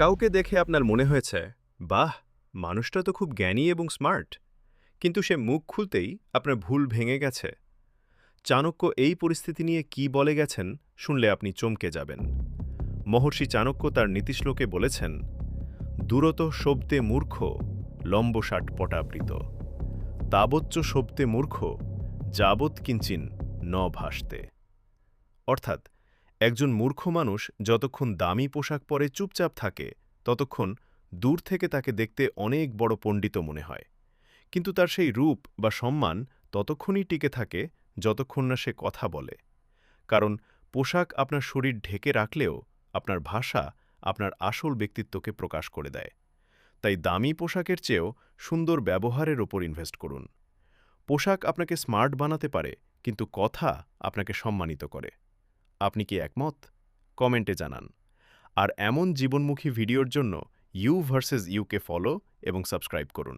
কাউকে দেখে আপনার মনে হয়েছে, বাহ, মানুষটা তো খুব জ্ঞানী এবং স্মার্ট, কিন্তু সে মুখ খুলতেই আপনার ভুল ভেঙে গেছে। চাণক্য এই পরিস্থিতি নিয়ে কি বলে গেছেন শুনলে আপনি চমকে যাবেন। মহর্ষি চাণক্য তার নীতিশ্লোকে বলেছেন, দূরত শব্দে মূর্খ, লম্বষাট পটাবৃত, তাবচ্চ শব্দে মূর্খ, যাবৎ কিঞ্চিন ন ভাসতে। অর্থাৎ একজন মূর্খ মানুষ যতক্ষণ দামি পোশাক পরে চুপচাপ থাকে ততক্ষণ দূর থেকে তাকে দেখতে অনেক বড় পণ্ডিত মনে হয়, কিন্তু তার সেই রূপ বা সম্মান ততক্ষণই টিকে থাকে যতক্ষণ না সে কথা বলে। কারণ পোশাক আপনার শরীর ঢেকে রাখলেও আপনার ভাষা আপনার আসল ব্যক্তিত্বকে প্রকাশ করে দেয়। তাই দামি পোশাকের চেয়েও সুন্দর ব্যবহারের ওপর ইনভেস্ট করুন। পোশাক আপনাকে স্মার্ট বানাতে পারে, কিন্তু কথা আপনাকে সম্মানিত করে। আপনি কি একমত? কমেন্টে জানান। আর এমন জীবনমুখী ভিডিওর জন্য ইউ ভার্সেস ইউকে ফলো এবং সাবস্ক্রাইব করুন।